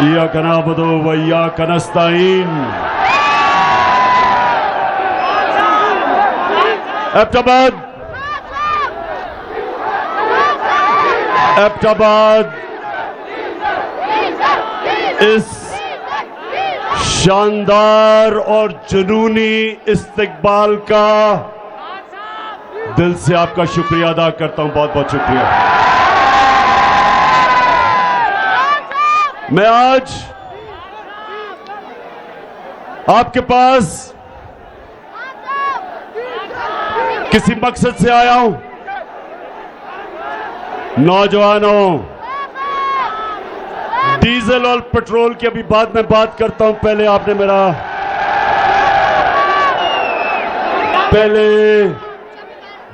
इय्याका नअबुदु व इय्याका नस्तईन। एबटाबाद इस शानदार और जुनूनी इस्तकबाल का दिल से आपका शुक्रिया अदा करता हूं। बहुत बहुत शुक्रिया। मैं आज आपके पास किसी मकसद से आया हूं। नौजवानों, डीजल और पेट्रोल की अभी बाद में बात करता हूं। पहले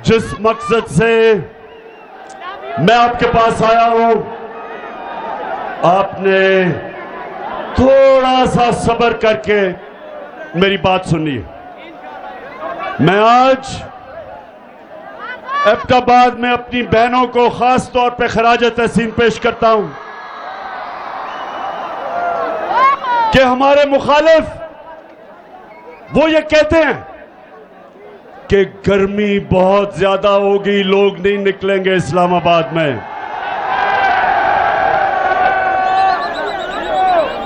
जिस मकसद से मैं आपके पास आया हूं, आपने थोड़ा सा सब्र करके मेरी बात सुनिए। मैं आज एबटाबाद में अपनी बहनों को खास तौर पे खराज तहसीन पेश करता हूं कि हमारे मुखालिफ वो ये कहते हैं कि गर्मी बहुत ज्यादा होगी, लोग नहीं निकलेंगे इस्लामाबाद में।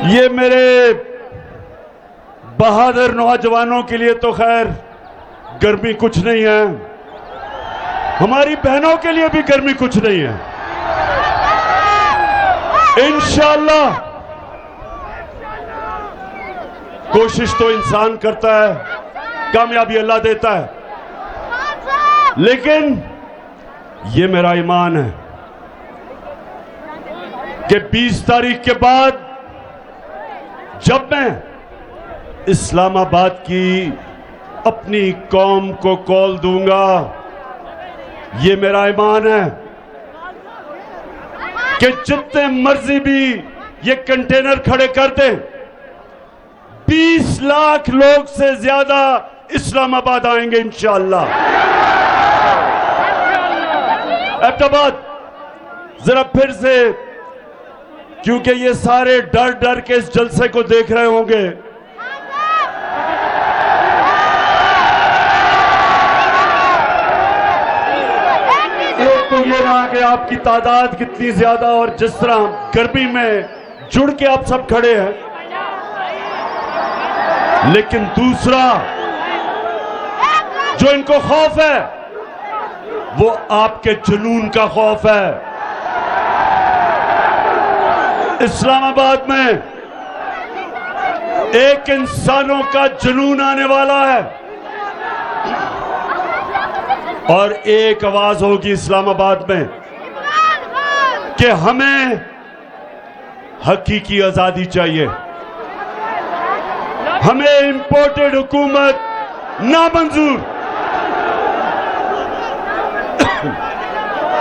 ये मेरे बहादुर नौजवानों के लिए तो खैर गर्मी कुछ नहीं है, हमारी बहनों के लिए भी गर्मी कुछ नहीं है। इंशाअल्लाह कोशिश तो इंसान करता है, कामयाबी अल्लाह देता है, लेकिन ये मेरा ईमान है कि 20 तारीख के बाद जब मैं इस्लामाबाद की अपनी कौम को कॉल दूंगा, ये मेरा ईमान है कि जितने मर्जी भी ये कंटेनर खड़े कर दें, 20 लाख लोग से ज्यादा इस्लामाबाद आएंगे इंशाअल्लाह। एबटाबाद जरा फिर से, क्योंकि ये सारे डर डर के इस जलसे को देख रहे होंगे, एक तो ये रहा कि आपकी तादाद कितनी ज्यादा और जिस तरह गर्मी में जुड़ के आप सब खड़े हैं, लेकिन दूसरा जो इनको खौफ है वो आपके जुनून का खौफ है। इस्लामाबाद में एक इंसानों का जुनून आने वाला है और एक आवाज होगी इस्लामाबाद में कि हमें हकीकी आजादी चाहिए, हमें इंपोर्टेड हुकूमत नामंजूर।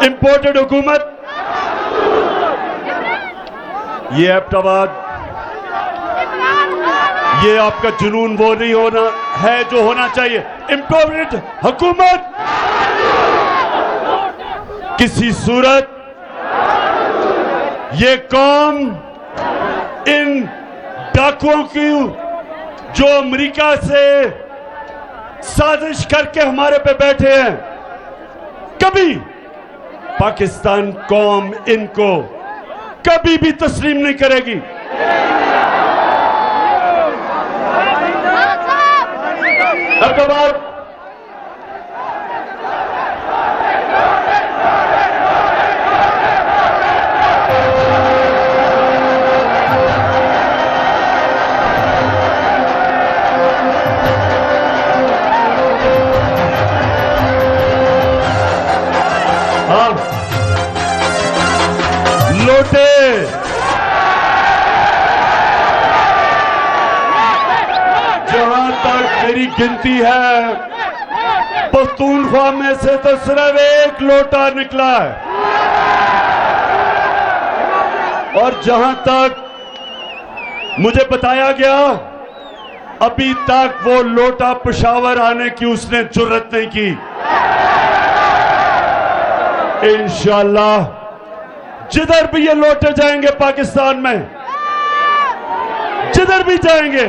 इंपोर्टेड हुकूमत, ये एबटाबाद, ये आपका जुनून वो नहीं होना है जो होना चाहिए। इंपोर्टेड हुकूमत किसी सूरत ये कौम इन डाकुओं की जो अमेरिका से साजिश करके हमारे पे बैठे हैं, कभी पाकिस्तान कौम इनको कभी भी तस्लीम नहीं करेगी। एबटाबाद लोटे जहां तक मेरी गिनती है, पख्तूनख्वा में से तो सिर्फ एक लोटा निकला है, और जहां तक मुझे बताया गया अभी तक वो लोटा पेशावर आने की उसने जुर्रत नहीं की। इंशाअल्लाह जिधर भी ये लौटे जाएंगे पाकिस्तान में, जिधर भी जाएंगे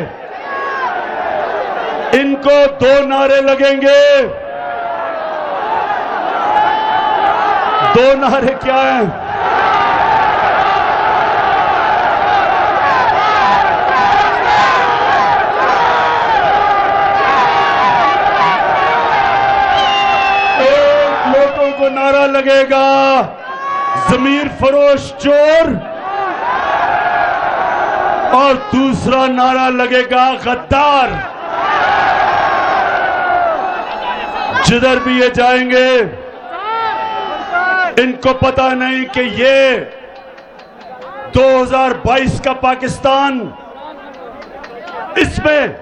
इनको 2 नारे लगेंगे। 2 नारे क्या हैं? एक लोगों को नारा लगेगा ज़मीर फरोश चोर, और दूसरा नारा लगेगा गद्दार। जिधर भी ये जाएंगे इनको पता नहीं कि ये 2022 का पाकिस्तान, इसमें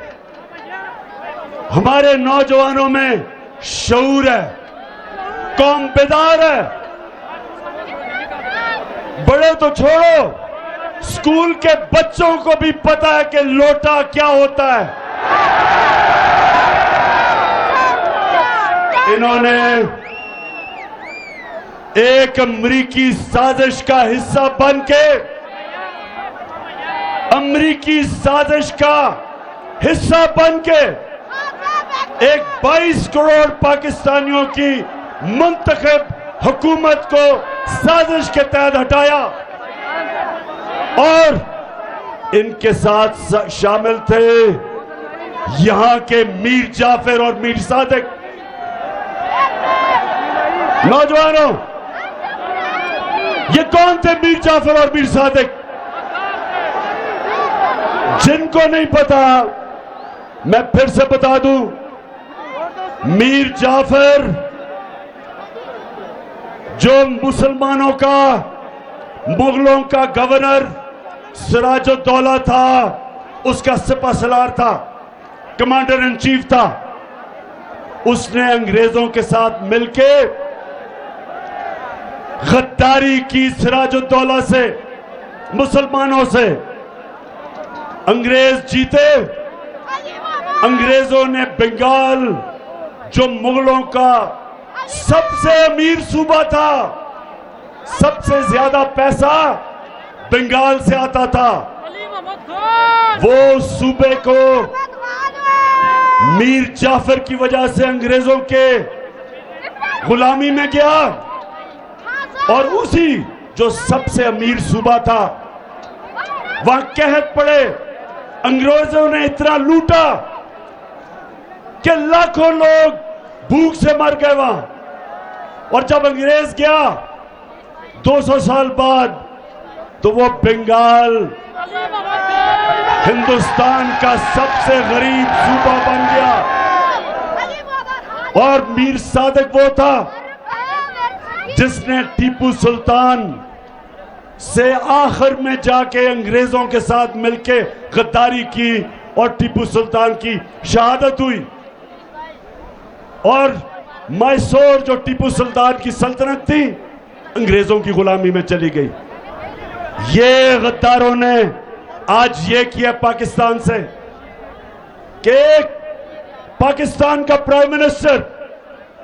हमारे नौजवानों में शऊर है, कौम बेदार है। बड़े तो छोड़ो, स्कूल के बच्चों को भी पता है कि लोटा क्या होता है। इन्होंने एक अमरीकी साजिश का हिस्सा बनके, अमरीकी साजिश का हिस्सा बनके एक 22 करोड़ पाकिस्तानियों की मुंतखब हुकूमत को साजिश के तहत हटाया, और इनके साथ शामिल थे यहां के मीर जाफर और मीर सादिक। नौजवानों, ये कौन थे मीर जाफर और मीर सादिक? जिनको नहीं पता मैं फिर से बता दूं, मीर जाफर जो मुसलमानों का, मुगलों का गवर्नर सिराजुद्दौला था, उसका सिपहसालार था, कमांडर इन चीफ था। उसने अंग्रेजों के साथ मिलके गद्दारी की सिराजुद्दौला से, मुसलमानों से। अंग्रेज जीते, अंग्रेजों ने बंगाल, जो मुगलों का सबसे अमीर सूबा था, सबसे ज्यादा पैसा बंगाल से आता था, वो सूबे को मीर जाफर की वजह से अंग्रेजों के गुलामी में गया, और उसी जो सबसे अमीर सूबा था वहां कहत पड़े। अंग्रेजों ने इतना लूटा कि लाखों लोग भूख से मर गए वहां। और जब अंग्रेज गया 200 साल बाद, तो वो बंगाल हिंदुस्तान का सबसे गरीब सूबा बन गया। और मीर सादिक वो था जिसने टीपू सुल्तान से आखिर में जाके अंग्रेजों के साथ मिलके गद्दारी की, और टीपू सुल्तान की शहादत हुई। और मैसूर, जो टीपू सुल्तान की सल्तनत थी, अंग्रेजों की गुलामी में चली गई। ये गद्दारों ने आज ये किया पाकिस्तान से कि पाकिस्तान का प्राइम मिनिस्टर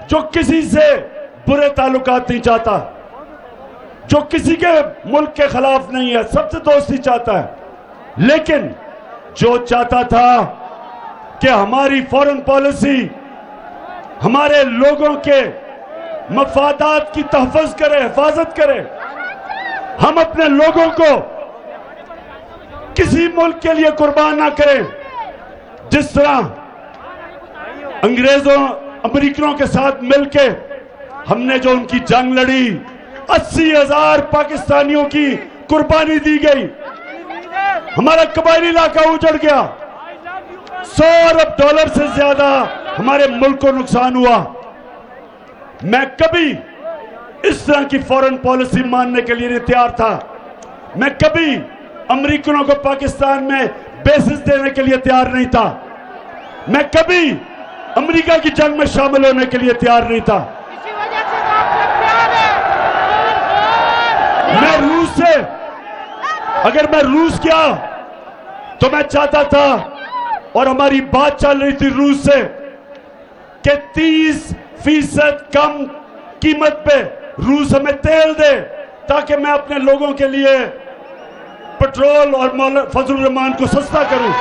जो किसी से बुरे ताल्लुकात नहीं चाहता, जो किसी के मुल्क के खिलाफ नहीं है, सबसे दोस्ती चाहता है, लेकिन जो चाहता था कि हमारी फॉरेन पॉलिसी हमारे लोगों के मफादात की तहफ़्फ़ुज़ करे, हिफाजत करे, हम अपने लोगों को किसी मुल्क के लिए कुर्बान ना करें। जिस तरह अंग्रेजों, अमेरिकनों के साथ मिलके हमने जो उनकी जंग लड़ी, 80,000 पाकिस्तानियों की कुर्बानी दी गई, हमारा कबायली इलाका उजड़ गया, $100 अरब से ज्यादा हमारे मुल्क को नुकसान हुआ। मैं कभी इस तरह की फॉरेन पॉलिसी मानने के लिए नहीं तैयार था। मैं कभी अमेरिकनों को पाकिस्तान में बेसिस देने के लिए तैयार नहीं था। मैं कभी अमेरिका की जंग में शामिल होने के लिए तैयार नहीं था। मैं रूस से, अगर मैं रूस गया तो मैं चाहता था, और हमारी बात चल रही थी रूस से, कि 30% कम कीमत पे रूस हमें तेल दे, ताकि मैं अपने लोगों के लिए पेट्रोल और फजल रहमान को सस्ता करूं।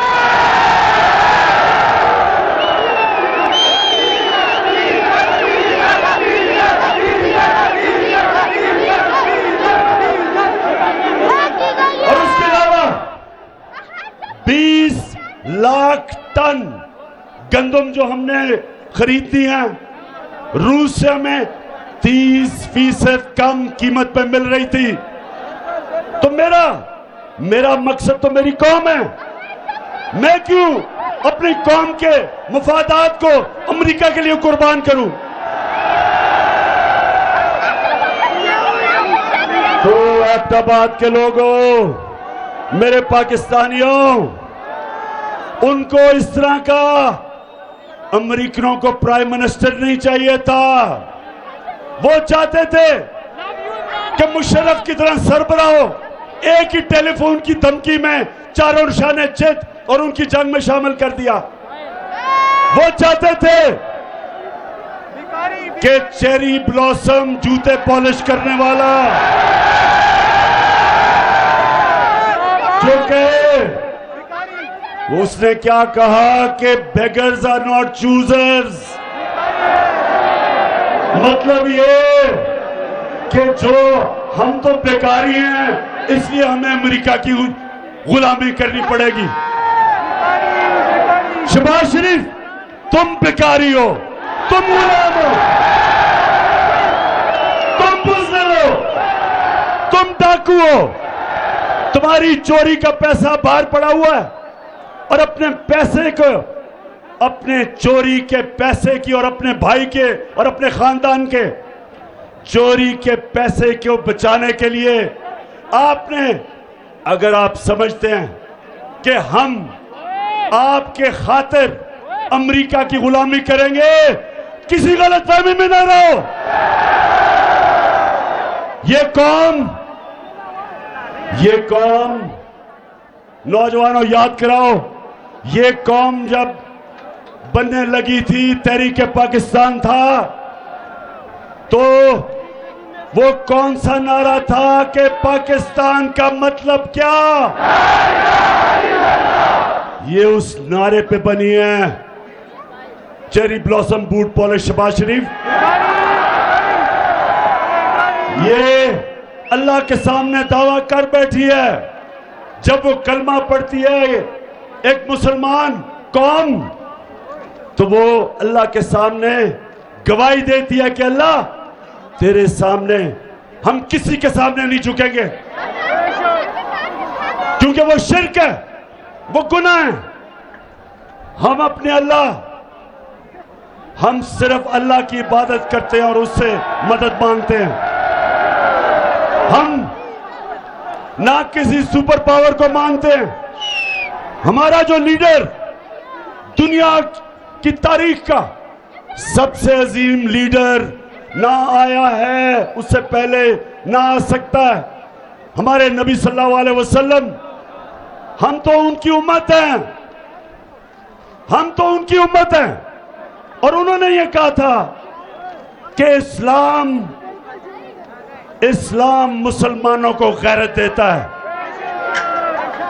और उसके अलावा 20 लाख टन गंदम जो हमने खरीदी है रूस से, हमें 30% कम कीमत पर मिल रही थी। तो मेरा मकसद तो मेरी कौम है। मैं क्यों अपनी कौम के मुफादात को अमेरिका के लिए कुर्बान करूं? तो एबटाबाद के लोगों, मेरे पाकिस्तानियों, उनको इस तरह का अमेरिकनों को प्राइम मिनिस्टर नहीं चाहिए था। वो चाहते थे कि मुशर्रफ की तरह सरबराह हो, एक ही टेलीफोन की धमकी में चारों निशाने चित और उनकी जंग में शामिल कर दिया। वो चाहते थे कि चेरी ब्लॉसम जूते पॉलिश करने वाला जो कहे, उसने क्या कहा कि बेगर्स आर नॉट चूजर्स। मतलब ये कि जो हम तो बेकारी हैं, इसलिए हमें अमेरिका की गुलामी करनी पड़ेगी। शहबाज शरीफ, तुम बेकारी हो, तुम गुलाम हो, तुम बुज़दिल हो, तुम डाकू हो। तुम्हारी चोरी का पैसा बाहर पड़ा हुआ है और अपने पैसे को, अपने चोरी के पैसे की और अपने भाई के और अपने खानदान के चोरी के पैसे को बचाने के लिए आपने, अगर आप समझते हैं कि हम आपके खातिर अमेरिका की गुलामी करेंगे, किसी गलतफहमी में ना रहो। ये कौम नौजवानों याद कराओ, ये कौम जब बनने लगी थी, तहरीके पाकिस्तान था, तो वो कौन सा नारा था कि पाकिस्तान का मतलब क्या? ये उस नारे पे बनी है cherry blossom boot polish Shehbaz Sharif. ये अल्लाह के सामने दावा कर बैठी है। जब वो कलमा पढ़ती है एक मुसलमान कौम, तो वो अल्लाह के सामने गवाही देती है कि अल्लाह, तेरे सामने हम किसी के सामने नहीं झुकेंगे, क्योंकि वो शिर्क है, वो गुनाह है। हम अपने अल्लाह, हम सिर्फ अल्लाह की इबादत करते हैं और उससे मदद मांगते हैं। हम ना किसी सुपर पावर को मांगते हैं। हमारा जो लीडर दुनिया की तारीख का सबसे अजीम लीडर ना आया है, उससे पहले ना आ सकता है, हमारे नबी सल्लल्लाहु अलैहि वसल्लम। हम तो उनकी उम्मत हैं, हम तो उनकी उम्मत हैं। और उन्होंने ये कहा था कि इस्लाम मुसलमानों को गैरत देता है,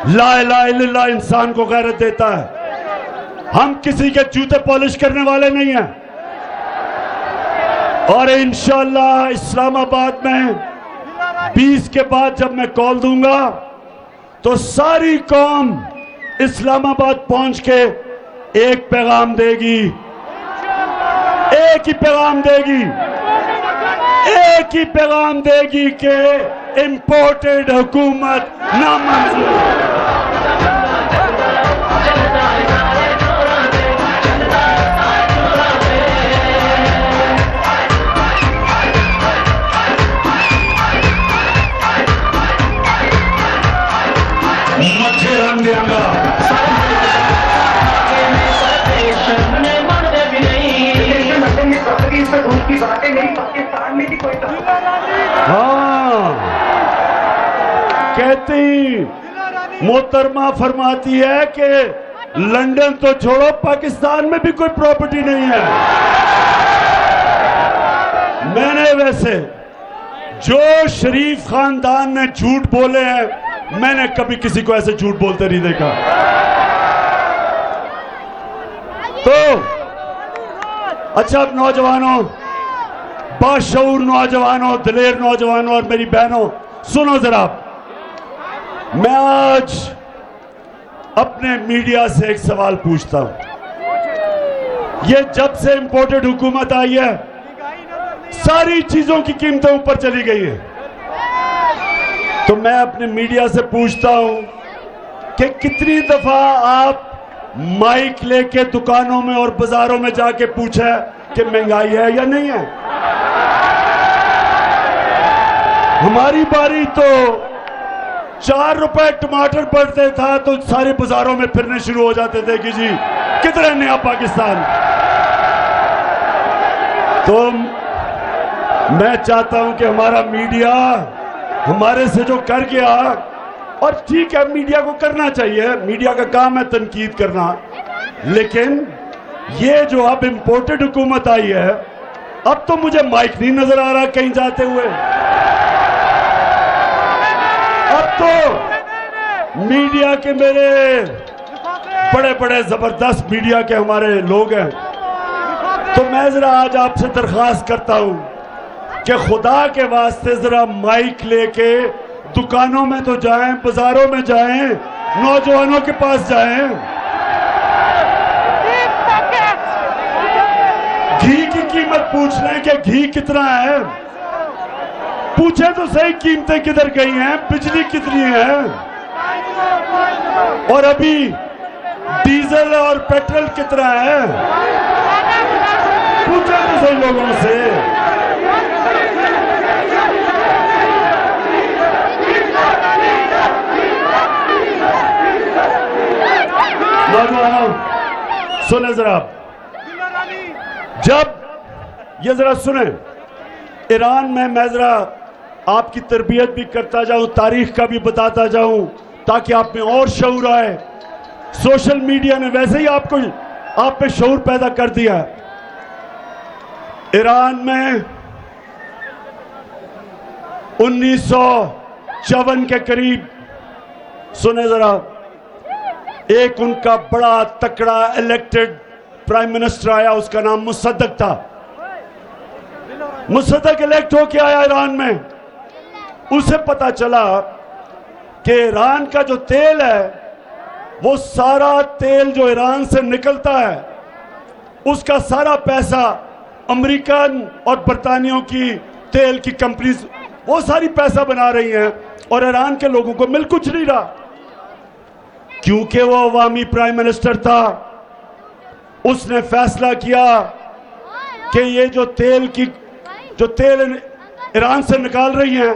ला इलाहा इल्लल्लाह इंसान को गैरत देता है। हम किसी के जूते पॉलिश करने वाले नहीं हैं। और इंशाअल्लाह इस्लामाबाद में 20 के बाद जब मैं कॉल दूंगा, तो सारी कौम इस्लामाबाद पहुंच के एक पैगाम देगी, एक ही पैगाम देगी, एक ही पैगाम देगी कि इंपोर्टेड हुकूमत नामंजूर। मच्छे रंग देंगा उनकी बातें नहीं, पाकिस्तान में भी कोई। हाँ, कहती मोहतरमा फरमाती है कि लंदन तो छोड़ो, पाकिस्तान में भी कोई प्रॉपर्टी नहीं है। मैंने वैसे जो शरीफ खानदान ने झूठ बोले हैं मैंने कभी किसी को ऐसे झूठ बोलते नहीं देखा। तो अच्छा, अब नौजवानों, बाशऊर नौजवानों, दिलेर नौजवानों और मेरी बहनों, सुनो जरा। मैं आज अपने मीडिया से एक सवाल पूछता हूं। ये जब से इंपोर्टेड हुकूमत आई है, सारी चीजों की कीमतें ऊपर चली गई हैं। तो मैं अपने मीडिया से पूछता हूं कि कितनी दफा आप माइक लेके दुकानों में और बाजारों में जाके पूछा कि महंगाई है या नहीं है। हमारी बारी तो 4 रुपए टमाटर पड़ते था तो सारे बाजारों में फिरने शुरू हो जाते थे कि जी कितना नया पाकिस्तान। तो मैं चाहता हूं कि हमारा मीडिया हमारे से जो कर गया, और ठीक है मीडिया को करना चाहिए, मीडिया का काम है तनकीद करना, लेकिन ये जो अब इंपोर्टेड हुकूमत आई है, अब तो मुझे माइक नहीं नजर आ रहा कहीं जाते हुए। अब तो मीडिया के मेरे बड़े बड़े जबरदस्त मीडिया के हमारे लोग हैं। तो मैं जरा आज आपसे दरख्वास्त करता हूं कि खुदा के वास्ते जरा माइक लेके दुकानों में तो जाएं, बाजारों में जाएं, नौजवानों के पास जाएं। घी की कीमत पूछ लें कि घी कितना है, पूछे तो सही कीमतें किधर गई हैं, बिजली कितनी है, और अभी डीजल और पेट्रोल कितना है, पूछे तो सही लोगों से। नौजवानों सुने जरा, जब ये जरा सुने, ईरान में मैं जरा आपकी तरबियत भी करता जाऊं, तारीख का भी बताता जाऊं, ताकि आप में और शऊर आए। सोशल मीडिया ने वैसे ही आप पे शऊर पैदा कर दिया है। ईरान में 1954 के करीब, सुने जरा, एक उनका बड़ा तकड़ा इलेक्टेड प्राइम मिनिस्टर आया, उसका नाम मुसद्दक था। मुसद्दक इलेक्ट होके आया ईरान में। उसे पता चला कि ईरान का जो तेल है, वो सारा तेल जो ईरान से निकलता है, उसका सारा पैसा अमेरिकन और बरतानियों की तेल की कंपनीज वो सारी पैसा बना रही हैं, और ईरान के लोगों को मिल कुछ नहीं रहा। क्योंकि वो अवामी प्राइम मिनिस्टर था, उसने फैसला किया कि ये जो तेल ईरान से निकाल रही हैं,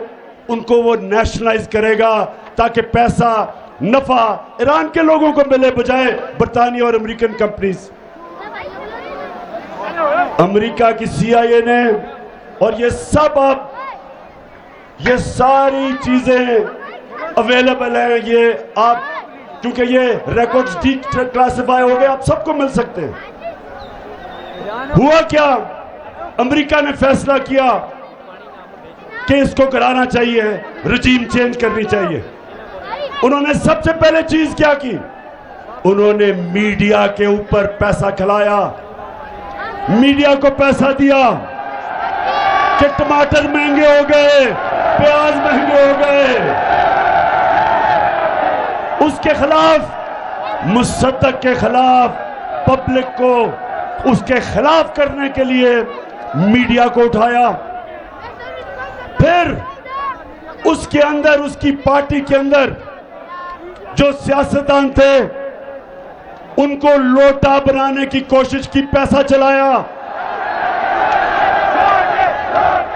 उनको वो नेशनलाइज करेगा, ताकि पैसा नफा ईरान के लोगों को मिले, बजाय बरतानिया और अमेरिकन कंपनीज। अमेरिका की CIA ने, और ये सब अब ये सारी चीजें अवेलेबल हैं, ये आप, क्योंकि ये रिकॉर्ड्स डिक्लासिफाई हो गए, आप सबको मिल सकते हैं। हुआ क्या, अमेरिका ने फैसला किया कि इसको कराना चाहिए, रजीम चेंज करनी चाहिए। उन्होंने सबसे पहले चीज क्या की, उन्होंने मीडिया के ऊपर पैसा खिलाया, मीडिया को पैसा दिया कि टमाटर महंगे हो गए, प्याज महंगे हो गए। उसके खिलाफ, मुसद्दक के खिलाफ, पब्लिक को उसके खिलाफ करने के लिए मीडिया को उठाया। फिर उसके अंदर, उसकी पार्टी के अंदर जो सियासतदान थे, उनको लोटा बनाने की कोशिश की, पैसा चलाया।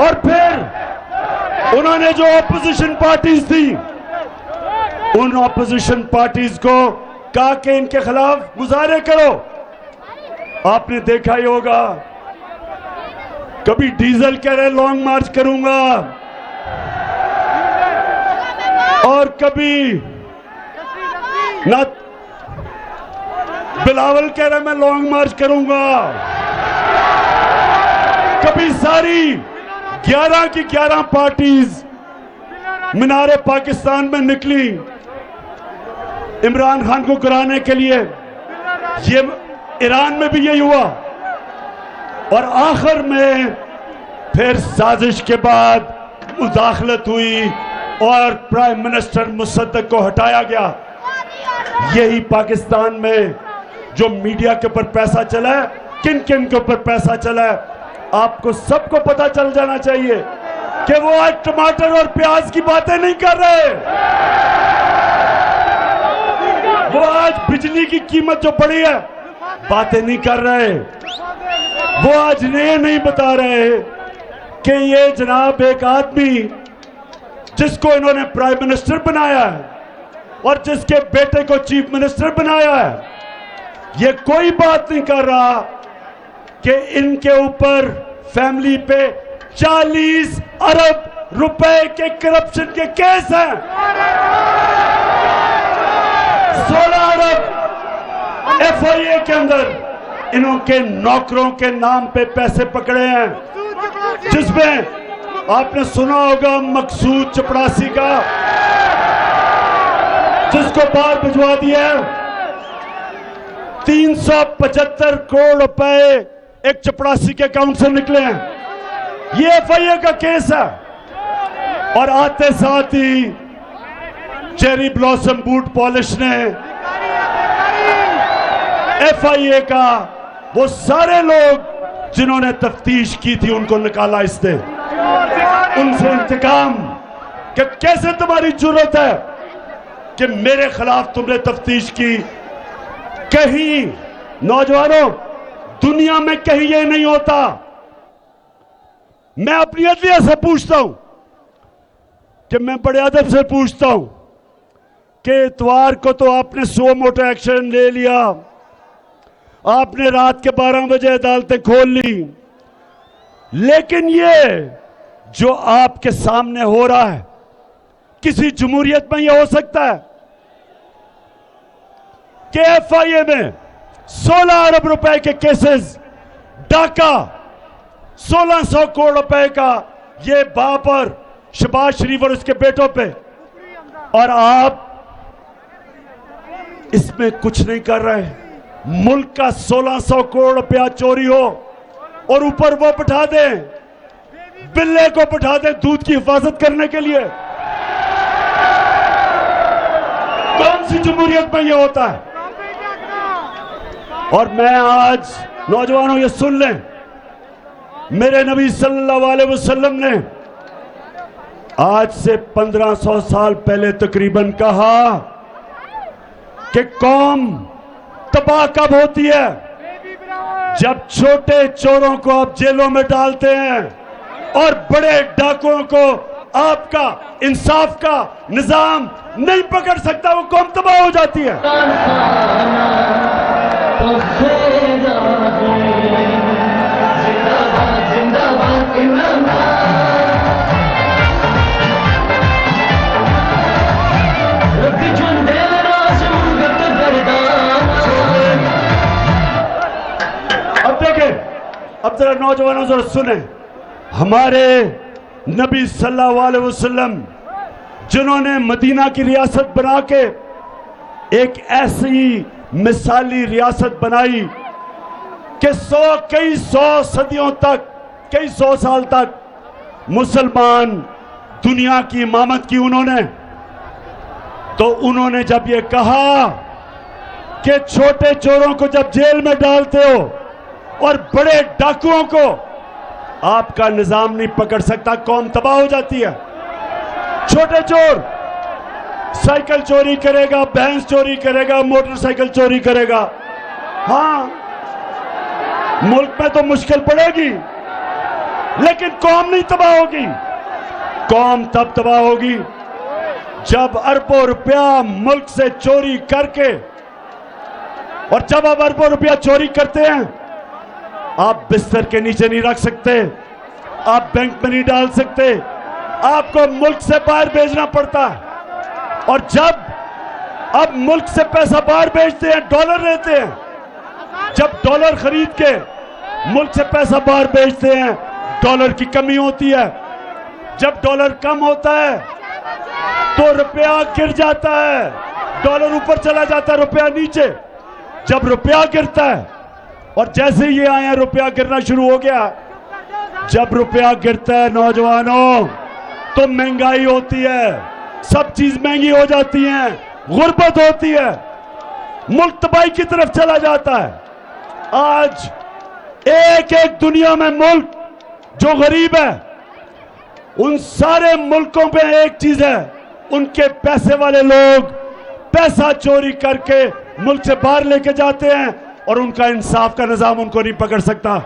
और फिर उन्होंने जो ऑपोजिशन पार्टीज थी, उन ऑपोजिशन पार्टीज को कहा कि इनके खिलाफ मुजाहरे करो। आपने देखा ही होगा, कभी डीजल कह रहे लॉन्ग मार्च करूंगा, और कभी ना बिलावल कह रहे मैं लॉन्ग मार्च करूंगा। कभी सारी 11 की 11 पार्टीज मीनारे पाकिस्तान में निकली इमरान खान को गिराने के लिए। ये ईरान में भी यही हुआ और आखिर में फिर साजिश के बाद मुदाखलत हुई और प्राइम मिनिस्टर मुसद्दक को हटाया गया। यही पाकिस्तान में जो मीडिया के ऊपर पैसा चला है, किन किन के ऊपर पैसा चला है, आपको सबको पता चल जाना चाहिए कि वो आज टमाटर और प्याज की बातें नहीं कर रहे। वो आज बिजली की कीमत जो बढ़ी है बातें नहीं कर रहे। वो आज ये नहीं बता रहे कि ये जनाब एक आदमी जिसको इन्होंने प्राइम मिनिस्टर बनाया है और जिसके बेटे को चीफ मिनिस्टर बनाया है, ये कोई बात नहीं कर रहा कि इनके ऊपर फैमिली पे 40 अरब रुपए के करप्शन के केस हैं। 16 अरब FIA के अंदर इनके नौकरों के नाम पे पैसे पकड़े हैं, जिसमें आपने सुना होगा मकसूद चपड़ासी का, जिसको बाहर भिजवा दिया। 375 करोड़ रुपए एक चपड़ासी के अकाउंट से निकले हैं। ये FIA का केस है। और आते साथ ही चेरी ब्लॉसम बूट पॉलिश ने FIA का वो सारे लोग जिन्होंने तफ्तीश की थी उनको निकाला इसने, उनसे इंतकाम कि कैसे तुम्हारी जरूरत है कि मेरे खिलाफ तुमने तफ्तीश की। कहीं नौजवानों, दुनिया में कहीं ये नहीं होता। मैं अपनी अदलिया से पूछता हूं कि मैं बड़े अदब से पूछता हूं कि इतवार को तो आपने सो मोटो एक्शन ले लिया, आपने रात के 12 बजे अदालतें खोल ली, लेकिन ये जो आपके सामने हो रहा है किसी जमहूरियत में यह हो सकता है कि FIA में 16 अरब रुपए के केसेस, डाका 1600 करोड़ रुपए का ये बाप और शहबाज शरीफ और उसके बेटों पे, और आप इसमें कुछ नहीं कर रहे। मुल्क का 1600 करोड़ रुपया चोरी हो और ऊपर वो बिठा दें, बिल्ले को बिठा दें दूध की हिफाजत करने के लिए। कौन सी जमहूरियत में यह होता है? और मैं आज नौजवानों ये सुन लें, मेरे नबी सल्लल्लाहु अलैहि वसल्लम ने आज से 1500 साल पहले तकरीबन कहा कि कौम तबाह कब होती है? जब छोटे चोरों को आप जेलों में डालते हैं और बड़े डाकुओं को आपका इंसाफ का निजाम नहीं पकड़ सकता, वो कौम तबाह हो जाती है। अब देखें, अब जरा नौजवानों जरा सुने, हमारे नबी सल्लल्लाहु अलैहि वसल्लम जिन्होंने मदीना की रियासत बना के एक ऐसी मिसाली रियासत बनाई कि कई सौ सदियों तक, कई सौ साल तक मुसलमान दुनिया की इमामत की उन्होंने, तो उन्होंने जब ये कहा कि छोटे चोरों को जब जेल में डालते हो और बड़े डाकुओं को आपका निजाम नहीं पकड़ सकता, कौम तबाह हो जाती है। छोटे चोर साइकिल चोरी करेगा, भैंस चोरी करेगा, मोटरसाइकिल चोरी करेगा, हाँ मुल्क में तो मुश्किल पड़ेगी, लेकिन कौम नहीं तबाह होगी। कौम तब तबाह होगी जब अरबों रुपया मुल्क से चोरी करके, और जब आप अरबों रुपया चोरी करते हैं आप बिस्तर के नीचे नहीं रख सकते, आप बैंक में नहीं डाल सकते, आपको मुल्क से बाहर भेजना पड़ता है। और जब अब मुल्क से पैसा बाहर भेजते हैं, डॉलर लेते हैं, जब डॉलर खरीद के मुल्क से पैसा बाहर भेजते हैं, डॉलर की कमी होती है। जब डॉलर कम होता है तो रुपया गिर जाता है, डॉलर ऊपर चला जाता है, रुपया नीचे। जब रुपया गिरता है, और जैसे ये आए हैं रुपया गिरना शुरू हो गया। जब रुपया गिरता है नौजवानों, तो महंगाई होती है, सब चीज महंगी हो जाती है, गुर्बत होती है, मुल्क तबाही की तरफ चला जाता है। आज एक एक दुनिया में मुल्क जो गरीब है, उन सारे मुल्कों पे एक चीज है, उनके पैसे वाले लोग पैसा चोरी करके मुल्क से बाहर लेके जाते हैं, और उनका इंसाफ का निजाम उनको नहीं पकड़ सकता।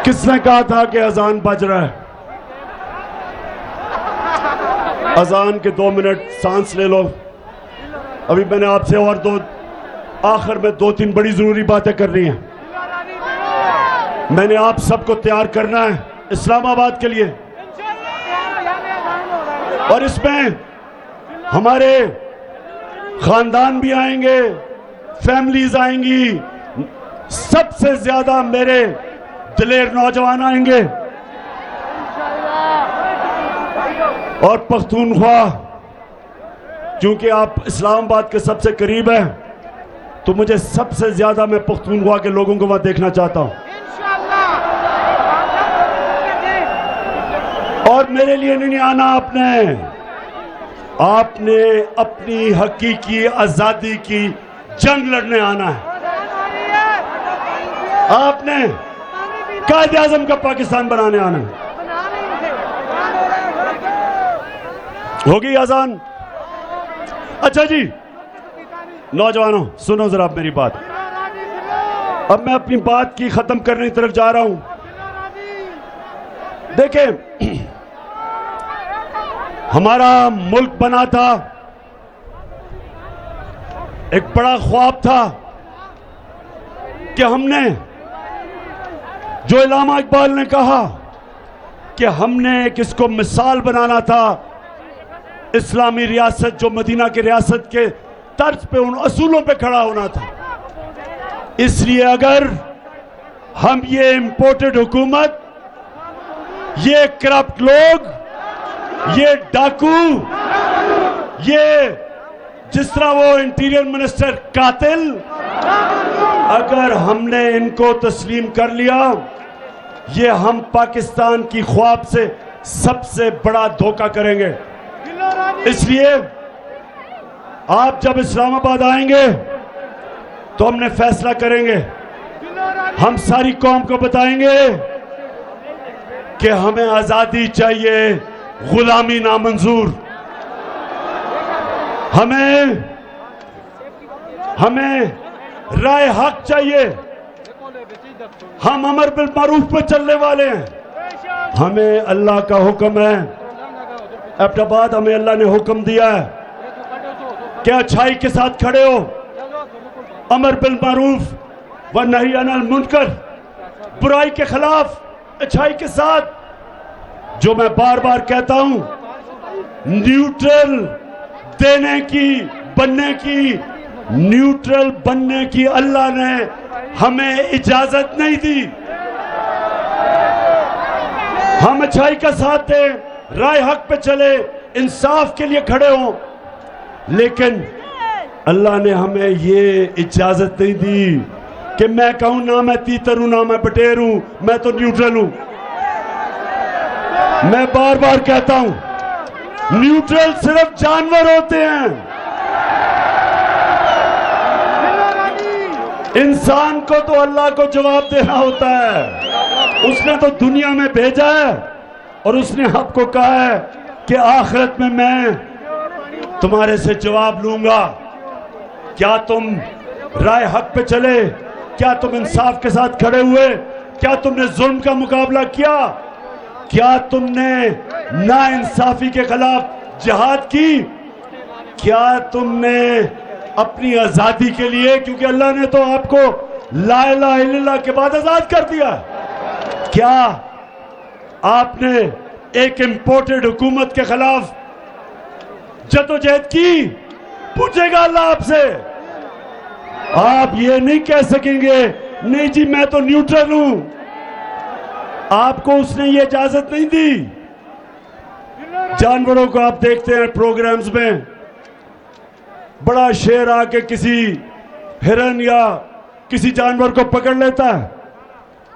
किसने कहा था कि अजान बज रहा है? अजान के 2 मिनट सांस ले लो। अभी मैंने आपसे और आखिर में 2-3 बड़ी जरूरी बातें करनी है। मैंने आप सबको तैयार करना है इस्लामाबाद के लिए, और इसमें हमारे खानदान भी आएंगे, फैमिलीज आएंगी, सबसे ज्यादा मेरे दिलेर नौजवान आएंगे, और पख्तूनख्वा, क्योंकि आप इस्लामाबाद के सबसे करीब हैं, तो मुझे सबसे ज्यादा मैं पख्तूनख्वा के लोगों को वहां देखना चाहता हूं। और मेरे लिए नहीं आना आपने अपनी हकीकी आजादी की जंग लड़ने आना है। आपने कायदे आजम का पाकिस्तान बनाने आना है। होगी अजान? अच्छा जी नौजवानों, सुनो जरा मेरी बात। अब मैं अपनी बात की खत्म करने की तरफ जा रहा हूं। देखें, हमारा मुल्क बना था, एक बड़ा ख्वाब था कि हमने, जो इल्लामा इकबाल ने कहा कि हमने किसको मिसाल बनाना था, इस्लामी रियासत जो मदीना की रियासत के तर्ज पे, उन असूलों पे खड़ा होना था। इसलिए अगर हम ये इंपोर्टेड हुकूमत, ये करप्ट लोग, ये डाकू, ये जिस तरह वो इंटीरियर मिनिस्टर कातिल, अगर हमने इनको तस्लीम कर लिया, ये हम पाकिस्तान की ख्वाब से सबसे बड़ा धोखा करेंगे। इसलिए आप जब इस्लामाबाद आएंगे तो हमने फैसला करेंगे, हम सारी कौम को बताएंगे कि हमें आजादी चाहिए, गुलामी नामंजूर। हमें राय हक चाहिए, हम अमर बिल मारूफ पे चलने वाले हैं। हमें अल्लाह का हुक्म है, एबटाबाद हमें अल्लाह ने हुक्म दिया है कि अच्छाई के साथ खड़े हो, अमर बिल मारूफ व नही अनिल मुनकर, बुराई के खिलाफ अच्छाई के साथ। जो मैं बार बार कहता हूं, न्यूट्रल बनने की अल्लाह ने हमें इजाजत नहीं दी। हम अच्छाई का साथ दें, राय हक पे चले, इंसाफ के लिए खड़े हों, लेकिन अल्लाह ने हमें ये इजाजत नहीं दी कि मैं कहूं ना मैं तीतर हूं ना मैं बटेर हूं, मैं तो न्यूट्रल हूं। मैं बार बार कहता हूं, न्यूट्रल सिर्फ जानवर होते हैं, इंसान को तो अल्लाह को जवाब देना होता है। उसने तो दुनिया में भेजा है, और उसने आपको कहा है कि आखिरत में मैं तुम्हारे से जवाब लूंगा। क्या तुम राय हक पे चले? क्या तुम इंसाफ के साथ खड़े हुए? क्या तुमने जुल्म का मुकाबला किया? क्या तुमने नाइंसाफी के खिलाफ जिहाद की? क्या तुमने अपनी आजादी के लिए, क्योंकि अल्लाह ने तो आपको ला इलाहा इल्लल्लाह के बाद आजाद कर दिया, क्या आपने एक इंपोर्टेड हुकूमत के खिलाफ जदोजहद की? पूछेगा अल्लाह आपसे। आप ये नहीं कह सकेंगे नहीं जी मैं तो न्यूट्रल हूं। आपको उसने ये इजाजत नहीं दी। जानवरों को आप देखते हैं प्रोग्राम्स में, बड़ा शेर आके किसी हिरन या किसी जानवर को पकड़ लेता है,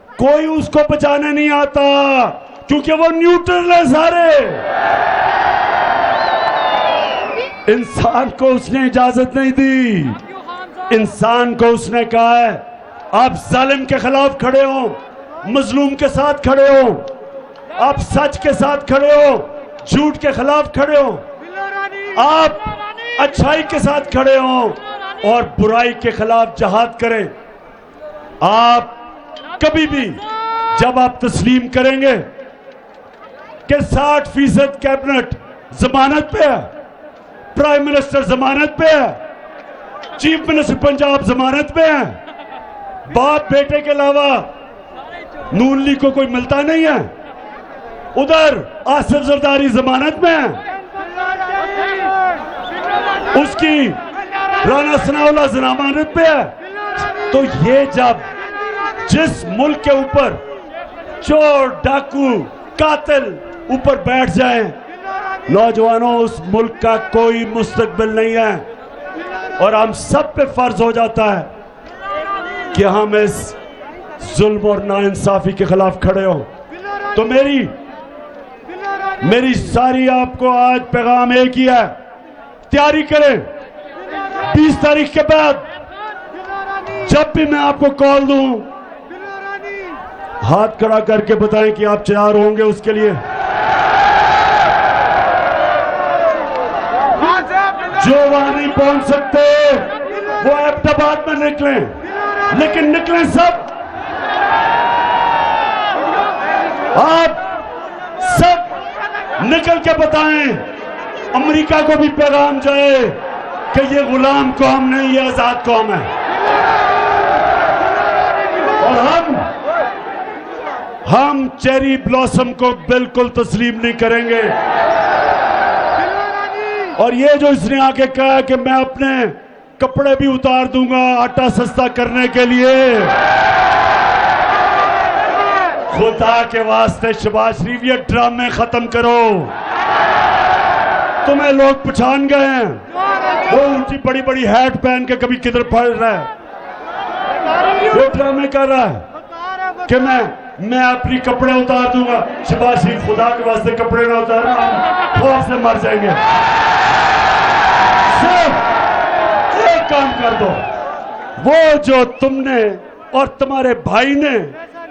कोई उसको बचाने नहीं आता क्योंकि वो न्यूट्रल है सारे। इंसान को उसने इजाजत नहीं दी। इंसान को उसने कहा है आप जालिम के खिलाफ खड़े हो, मजलूम के साथ खड़े हो, आप सच के साथ खड़े हो, झूठ के खिलाफ खड़े हो, आप अच्छाई के साथ खड़े हो और बुराई के खिलाफ जहाद करें। आप कभी भी जब आप तस्लीम करेंगे कि 60% कैबिनेट जमानत पे है, प्राइम मिनिस्टर जमानत पे है, चीफ मिनिस्टर पंजाब जमानत पे है, बाप बेटे के अलावा नून लीग को कोई मिलता नहीं है, उधर आसिफ जरदारी जमानत में है, उसकी राना सनाउल्लाह जमानत पे है। तो ये जब जिस मुल्क के ऊपर चोर डाकू कातिल ऊपर बैठ जाए, नौजवानों उस मुल्क का कोई मुस्तकबिल नहीं है और हम सब पे फर्ज हो जाता है कि हम इस जुल्म और नाइंसाफी के खिलाफ खड़े हो। तो मेरी सारी आपको आज पैगाम एक ही है, तैयारी करें। 20 तारीख के बाद जब भी मैं आपको कॉल दूं, हाथ खड़ा करके बताएं कि आप तैयार होंगे उसके लिए। जो वहां नहीं पहुंच सकते वो एबटाबाद में निकलें, लेकिन निकलें सब। आप सब निकल के बताएं, अमेरिका को भी पैगाम जाए कि ये गुलाम कौम नहीं, ये आजाद कौम है। और हम चेरी ब्लॉसम को बिल्कुल तस्लीम नहीं करेंगे। और ये जो इसने आके कहा कि मैं अपने कपड़े भी उतार दूंगा आटा सस्ता करने के लिए, खुदा के वास्ते शहबाज शरीफ ये ड्रामे खत्म करो। तुम्हें लोग पहचान गए हैं, वो ऊंची बड़ी बड़ी हैट पहन के कभी किधर पड़ रहा है, वो ड्रामे कर रहा है कि मैं अपनी कपड़े उतार दूंगा। शहबाज शरीफ खुदा के वास्ते कपड़े ना उतारना, हम खौफ से मर जाएंगे। सिर्फ एक काम कर दो, वो जो तुमने और तुम्हारे भाई ने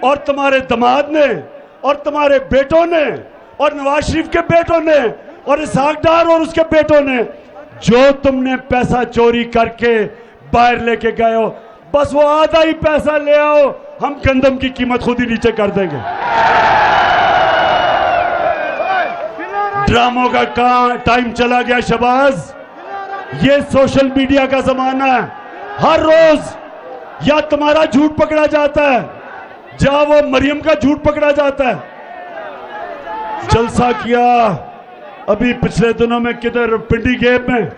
और तुम्हारे दामाद ने और तुम्हारे बेटों ने और नवाज शरीफ के बेटों ने और इसहाक डार और उसके बेटों ने जो तुमने पैसा चोरी करके बाहर लेके गए हो, बस वो आधा ही पैसा ले आओ, हम गंदम की कीमत खुद ही नीचे कर देंगे। ड्रामों का टाइम चला गया शहबाज। ये सोशल मीडिया का जमाना है, हर रोज या तुम्हारा झूठ पकड़ा जाता है या वो मरियम का झूठ पकड़ा जाता है। जलसा किया अभी पिछले दिनों में किधर पिंडी गेप में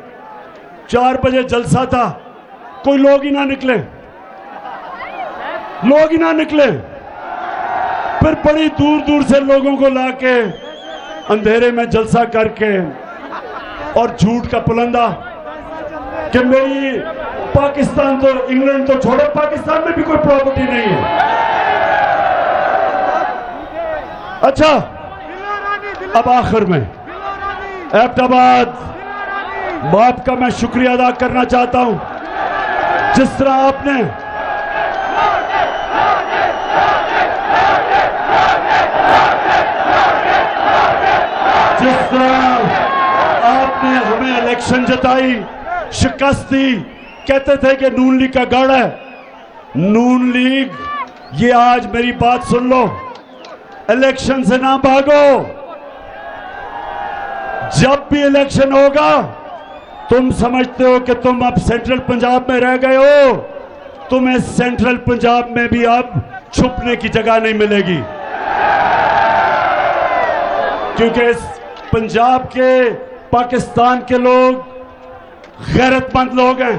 4 बजे जलसा था, कोई लोग ही ना निकले, लोग ही ना निकले। फिर बड़ी दूर दूर से लोगों को लाके अंधेरे में जलसा करके और झूठ का पुलंदा कि मेरी पाकिस्तान तो इंग्लैंड तो छोड़ो, पाकिस्तान में भी कोई प्रॉपर्टी नहीं है। अच्छा, अब आखिर में एबटाबाद बाप का मैं शुक्रिया अदा करना चाहता हूं, जिस तरह आपने हमें इलेक्शन जताई, शिकस्त दी। कहते थे कि नून लीग का गढ़ है, नून लीग, ये आज मेरी बात सुन लो, इलेक्शन से ना भागो। जब भी इलेक्शन होगा, तुम समझते हो कि तुम अब सेंट्रल पंजाब में रह गए हो, तुम्हें सेंट्रल पंजाब में भी अब छुपने की जगह नहीं मिलेगी, क्योंकि इस पंजाब के पाकिस्तान के लोग गैरतमंद लोग हैं।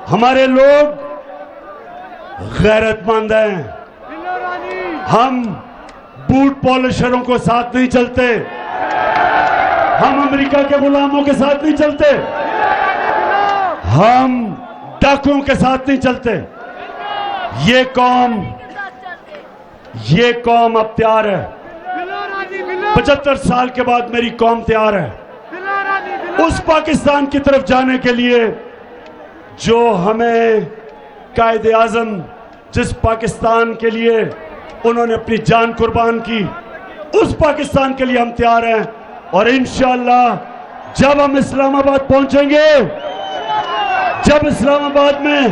हमारे लोग गैरतमंद हैं। हम बूट पॉलिशरों को साथ नहीं चलते, हम अमेरिका के गुलामों के साथ नहीं चलते, हम डाकुओं के साथ नहीं चलते। ये कौम अब तैयार है। 75 साल के बाद मेरी कौम तैयार है उस पाकिस्तान की तरफ जाने के लिए जो हमें कायदे आज़म, जिस पाकिस्तान के लिए उन्होंने अपनी जान कुर्बान की, उस पाकिस्तान के लिए हम तैयार हैं। और इंशाअल्लाह जब हम इस्लामाबाद पहुंचेंगे, जब इस्लामाबाद में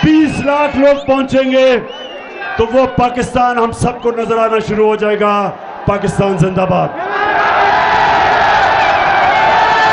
20 लाख लोग पहुंचेंगे, तो वो पाकिस्तान हम सबको नजर आना शुरू हो जाएगा। पाकिस्तान जिंदाबाद।